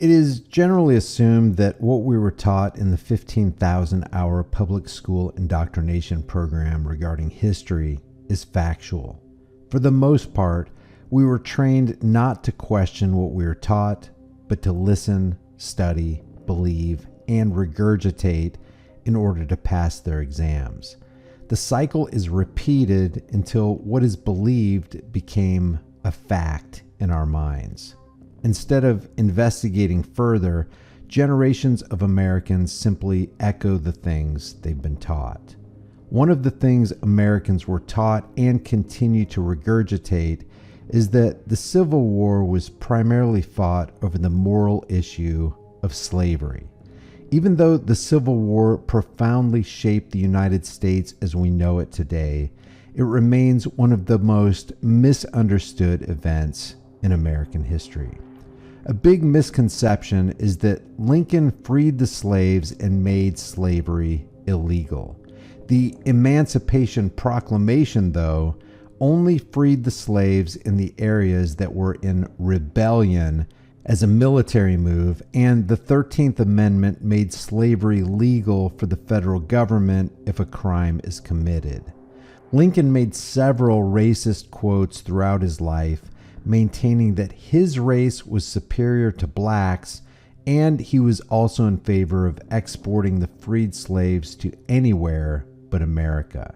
It is generally assumed that what we were taught in the 15,000-hour public school indoctrination program regarding history is factual. For the most part, we were trained not to question what we were taught, but to listen, study, believe, and regurgitate in order to pass their exams. The cycle is repeated until what is believed became a fact in our minds. Instead of investigating further, generations of Americans simply echo the things they've been taught. One of the things Americans were taught and continue to regurgitate is that the Civil War was primarily fought over the moral issue of slavery. Even though the Civil War profoundly shaped the United States as we know it today, it remains one of the most misunderstood events in American history. A big misconception is that Lincoln freed the slaves and made slavery illegal. The Emancipation Proclamation, though, only freed the slaves in the areas that were in rebellion as a military move, and the 13th Amendment made slavery legal for the federal government if a crime is committed. Lincoln made several racist quotes throughout his life, maintaining that his race was superior to blacks, and he was also in favor of exporting the freed slaves to anywhere but America.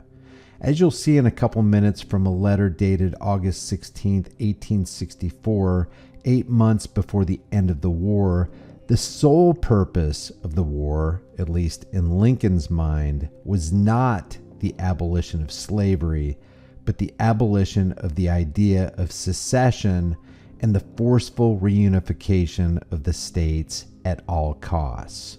As you'll see in a couple minutes from a letter dated August 16, 1864, 8 months before the end of the war, the sole purpose of the war, at least in Lincoln's mind, was not the abolition of slavery, but the abolition of the idea of secession and the forceful reunification of the states at all costs.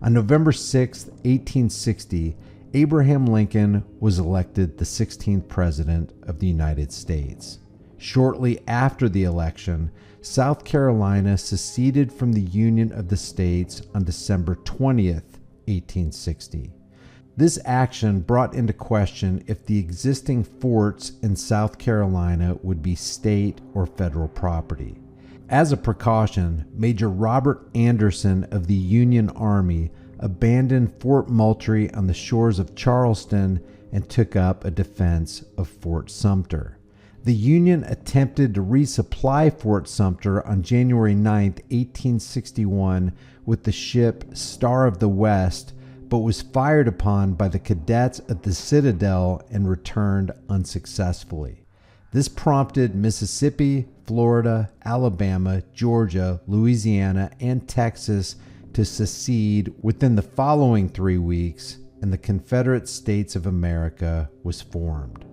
On November 6, 1860, Abraham Lincoln was elected the 16th President of the United States. Shortly after the election, South Carolina seceded from the Union of the States on December 20th, 1860. This action brought into question if the existing forts in South Carolina would be state or federal property. As a precaution, Major Robert Anderson of the Union Army abandoned Fort Moultrie on the shores of Charleston and took up a defense of Fort Sumter. The Union attempted to resupply Fort Sumter on January 9, 1861 with the ship Star of the West, but was fired upon by the cadets at the Citadel and returned unsuccessfully. This prompted Mississippi, Florida, Alabama, Georgia, Louisiana, and Texas to secede within the following 3 weeks, and the Confederate States of America was formed.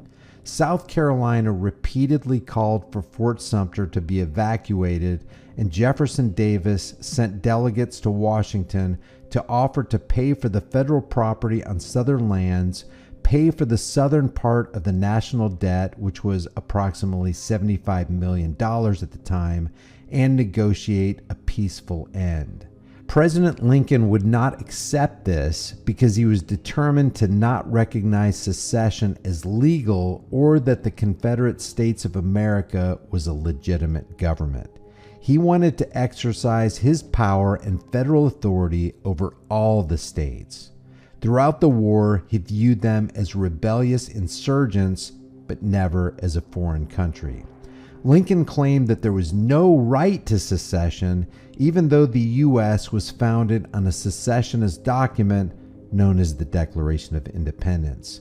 South Carolina repeatedly called for Fort Sumter to be evacuated, and Jefferson Davis sent delegates to Washington to offer to pay for the federal property on southern lands, pay for the southern part of the national debt, which was approximately $75 million at the time, and negotiate a peaceful end. President Lincoln would not accept this because he was determined to not recognize secession as legal or that the Confederate States of America was a legitimate government. He wanted to exercise his power and federal authority over all the states. Throughout the war, he viewed them as rebellious insurgents, but never as a foreign country. Lincoln claimed that there was no right to secession, even though the U.S. was founded on a secessionist document known as the Declaration of Independence.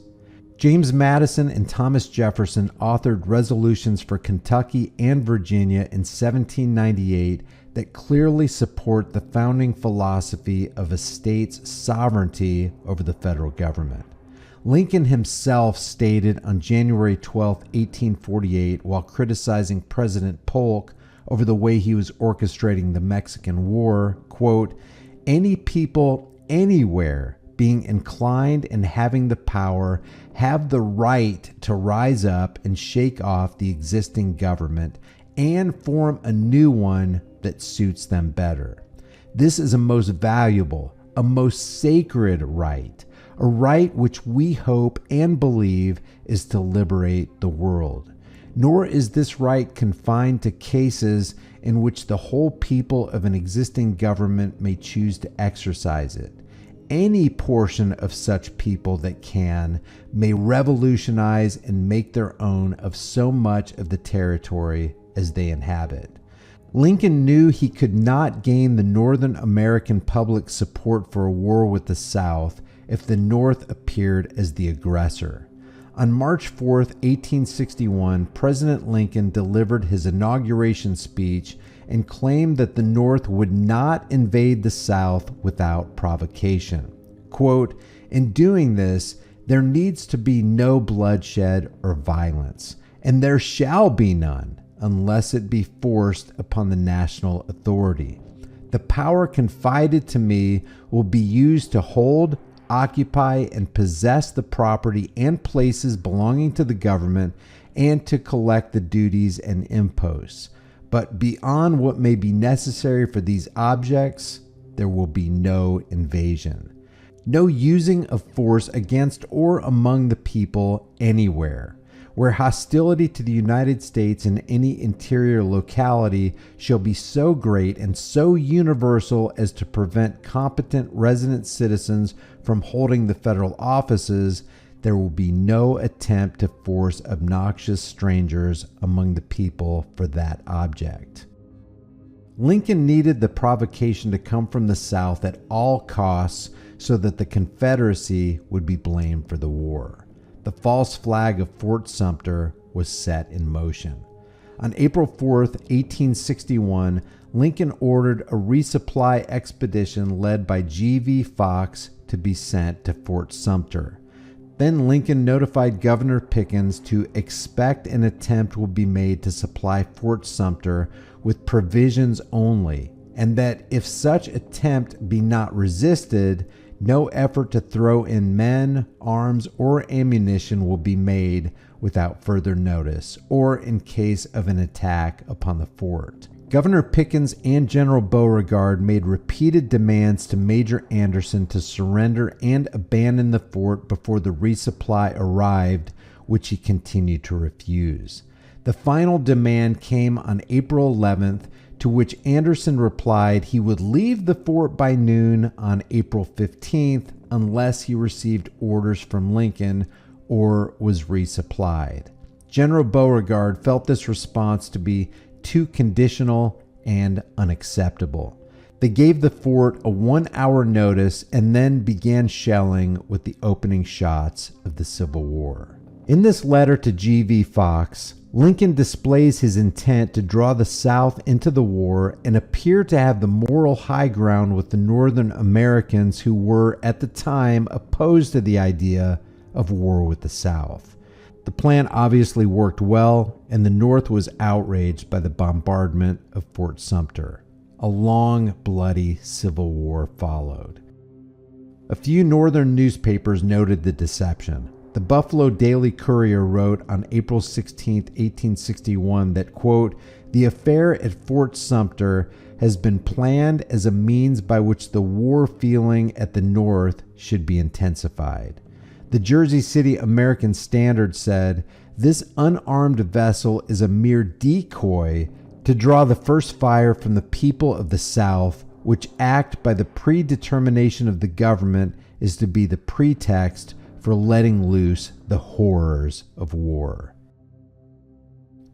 James Madison and Thomas Jefferson authored resolutions for Kentucky and Virginia in 1798 that clearly support the founding philosophy of a state's sovereignty over the federal government. Lincoln himself stated on January 12, 1848, while criticizing President Polk over the way he was orchestrating the Mexican War, quote, "Any people anywhere being inclined and having the power have the right to rise up and shake off the existing government and form a new one that suits them better. This is a most valuable, a most sacred right, a right which we hope and believe is to liberate the world. Nor is this right confined to cases in which the whole people of an existing government may choose to exercise it. Any portion of such people that can may revolutionize and make their own of so much of the territory as they inhabit. Lincoln knew he could not gain the Northern American public support for a war with the South if the North appeared as the aggressor. On March 4, 1861, President Lincoln delivered his inauguration speech and claimed that the North would not invade the South without provocation. Quote, "In doing this, there needs to be no bloodshed or violence, and there shall be none, unless it be forced upon the national authority. The power confided to me will be used to hold, occupy, and possess the property and places belonging to the government, and to collect the duties and imposts. But beyond what may be necessary for these objects, there will be no invasion. No using of force against or among the people anywhere. Where hostility to the United States in any interior locality shall be so great and so universal as to prevent competent resident citizens from holding the federal offices, there will be no attempt to force obnoxious strangers among the people for that object." Lincoln needed the provocation to come from the South at all costs so that the Confederacy would be blamed for the war. The false flag of Fort Sumter was set in motion. On April 4, 1861, Lincoln ordered a resupply expedition led by G.V. Fox to be sent to Fort Sumter. Then Lincoln notified Governor Pickens to expect an attempt will be made to supply Fort Sumter with provisions only, and that if such attempt be not resisted, no effort to throw in men, arms, or ammunition will be made without further notice, or in case of an attack upon the fort. Governor Pickens and General Beauregard made repeated demands to Major Anderson to surrender and abandon the fort before the resupply arrived, which he continued to refuse. The final demand came on April 11th, to which Anderson replied he would leave the fort by noon on April 15th unless he received orders from Lincoln or was resupplied. General Beauregard felt this response to be too conditional and unacceptable. They gave the fort a 1-hour notice and then began shelling with the opening shots of the Civil War. In this letter to G.V. Fox, Lincoln displays his intent to draw the South into the war and appear to have the moral high ground with the Northern Americans who were, at the time, opposed to the idea of war with the South. The plan obviously worked well, and the North was outraged by the bombardment of Fort Sumter. A long, bloody civil war followed. A few Northern newspapers noted the deception. The Buffalo Daily Courier wrote on April 16, 1861 that, quote, "The affair at Fort Sumter has been planned as a means by which the war feeling at the North should be intensified." The Jersey City American Standard said, "This unarmed vessel is a mere decoy to draw the first fire from the people of the South, which act by the predetermination of the government is to be the pretext for letting loose the horrors of war."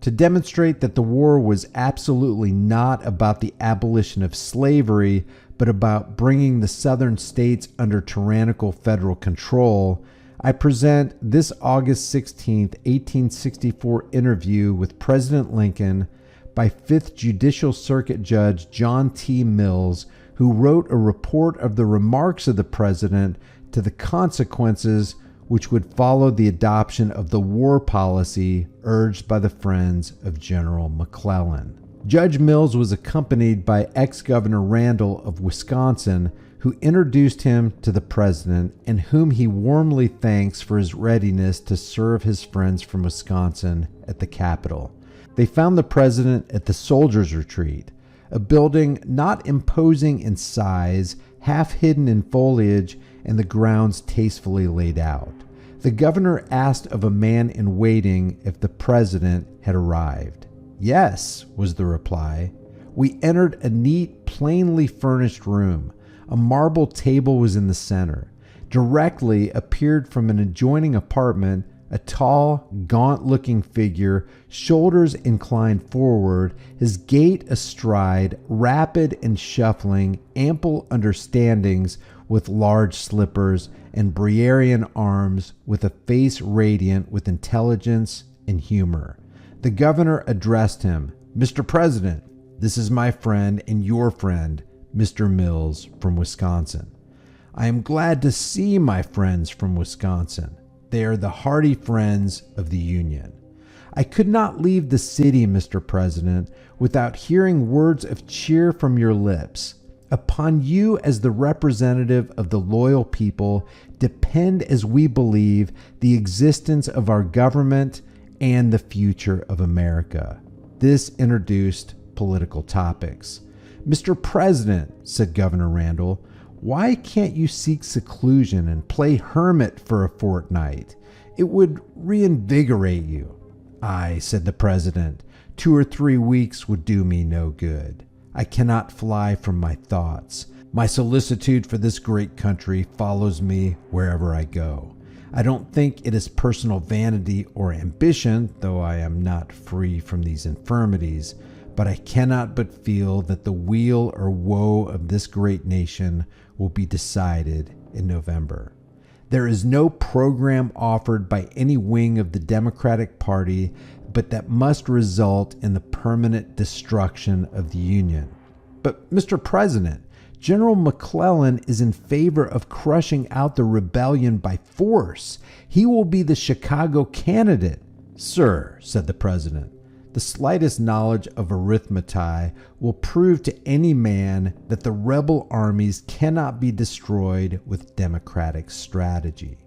To demonstrate that the war was absolutely not about the abolition of slavery, but about bringing the Southern states under tyrannical federal control, I present this August 16, 1864 interview with President Lincoln by 5th Judicial Circuit Judge John T. Mills, who wrote a report of the remarks of the president to the consequences which would follow the adoption of the war policy urged by the friends of General McClellan. Judge Mills was accompanied by ex-Governor Randall of Wisconsin, who introduced him to the president and whom he warmly thanks for his readiness to serve his friends from Wisconsin at the Capitol. They found the president at the Soldiers' Retreat, a building not imposing in size, half hidden in foliage, and the grounds tastefully laid out. The governor asked of a man in waiting if the president had arrived. "Yes," was the reply. We entered a neat, plainly furnished room. A marble table was in the center. Directly appeared from an adjoining apartment a tall, gaunt-looking figure, shoulders inclined forward, his gait astride, rapid and shuffling, ample understandings with large slippers, and Briarean arms, with a face radiant with intelligence and humor. The governor addressed him. "Mr. President, this is my friend and your friend, Mr. Mills from Wisconsin. I am glad to see my friends from Wisconsin. They are the hearty friends of the Union. I could not leave the city, Mr. President, without hearing words of cheer from your lips. Upon you as the representative of the loyal people depend, as we believe, the existence of our government and the future of America." This introduced political topics. "Mr. President," said Governor Randall, "why can't you seek seclusion and play hermit for a fortnight? It would reinvigorate you." "Aye," said the president, 2 or 3 weeks would do me no good. I cannot fly from my thoughts. My solicitude for this great country follows me wherever I go. I don't think it is personal vanity or ambition, though I am not free from these infirmities, but I cannot but feel that the weal or woe of this great nation will be decided in November. There is no program offered by any wing of the Democratic Party but that must result in the permanent destruction of the Union." "But, Mr. President, General McClellan is in favor of crushing out the rebellion by force. He will be the Chicago candidate." "Sir," said the president, "the slightest knowledge of arithmetic will prove to any man that the rebel armies cannot be destroyed with democratic strategy.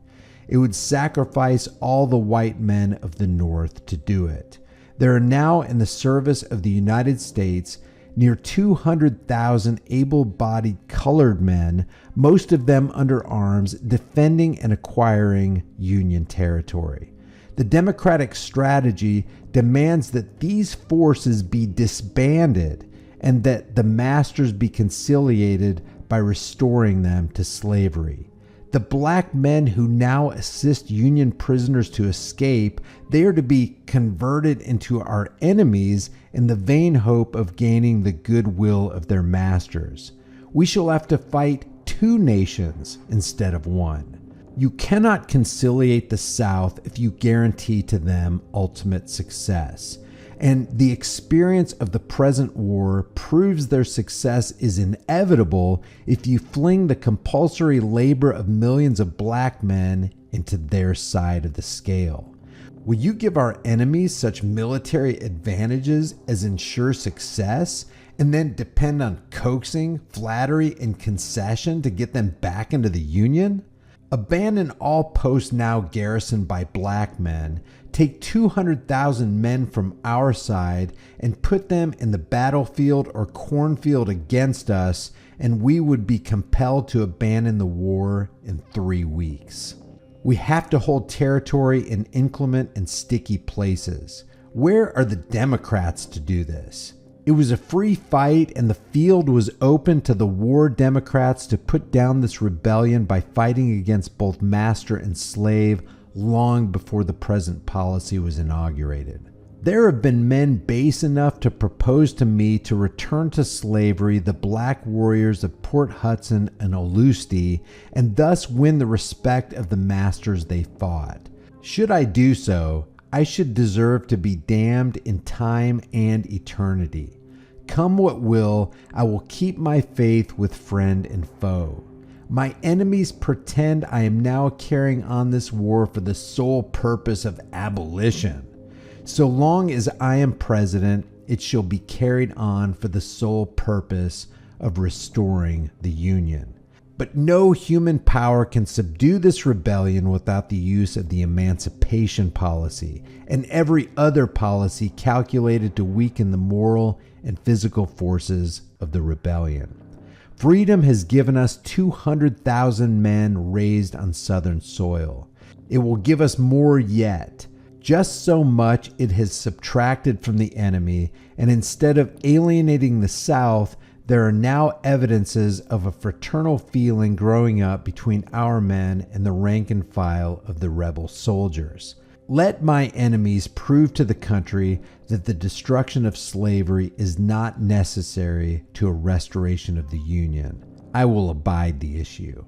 It would sacrifice all the white men of the North to do it. There are now in the service of the United States near 200,000 able-bodied colored men, most of them under arms, defending and acquiring Union territory. The Democratic strategy demands that these forces be disbanded and that the masters be conciliated by restoring them to slavery. The black men who now assist Union prisoners to escape, they are to be converted into our enemies in the vain hope of gaining the goodwill of their masters. We shall have to fight 2 nations instead of 1. You cannot conciliate the South if you guarantee to them ultimate success. And the experience of the present war proves their success is inevitable if you fling the compulsory labor of millions of black men into their side of the scale. Will you give our enemies such military advantages as ensure success, and then depend on coaxing, flattery, and concession to get them back into the Union? Abandon all posts now garrisoned by black men, take 200,000 men from our side and put them in the battlefield or cornfield against us, and we would be compelled to abandon the war in 3 weeks. We have to hold territory in inclement and sticky places. Where are the Democrats to do this? It was a free fight, and the field was open to the war Democrats to put down this rebellion by fighting against both master and slave long before the present policy was inaugurated. There have been men base enough to propose to me to return to slavery the black warriors of Port Hudson and Olustee, and thus win the respect of the masters they fought. Should I do so, I should deserve to be damned in time and eternity. Come what will, I will keep my faith with friend and foe. My enemies pretend I am now carrying on this war for the sole purpose of abolition. So long as I am president, it shall be carried on for the sole purpose of restoring the Union. But no human power can subdue this rebellion without the use of the emancipation policy and every other policy calculated to weaken the moral and physical forces of the rebellion. Freedom has given us 200,000 men raised on Southern soil. It will give us more yet. Just so much it has subtracted from the enemy, and instead of alienating the South, there are now evidences of a fraternal feeling growing up between our men and the rank and file of the rebel soldiers. Let my enemies prove to the country that the destruction of slavery is not necessary to a restoration of the Union. I will abide the issue.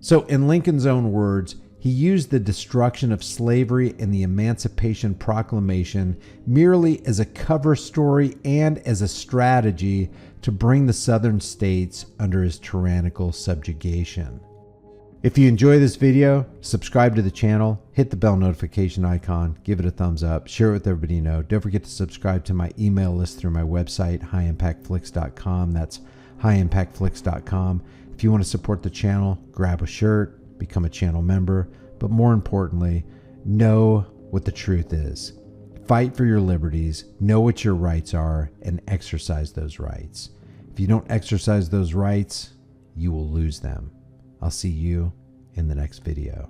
So, in Lincoln's own words, he used the destruction of slavery and the Emancipation Proclamation merely as a cover story and as a strategy to bring the Southern states under his tyrannical subjugation. If you enjoy this video, subscribe to the channel, hit the bell notification icon, give it a thumbs up, share it with everybody you know. Don't forget to subscribe to my email list through my website, highimpactflix.com. That's highimpactflix.com. If you want to support the channel, grab a shirt, become a channel member, but more importantly, know what the truth is. Fight for your liberties, know what your rights are, and exercise those rights. If you don't exercise those rights, you will lose them. I'll see you in the next video.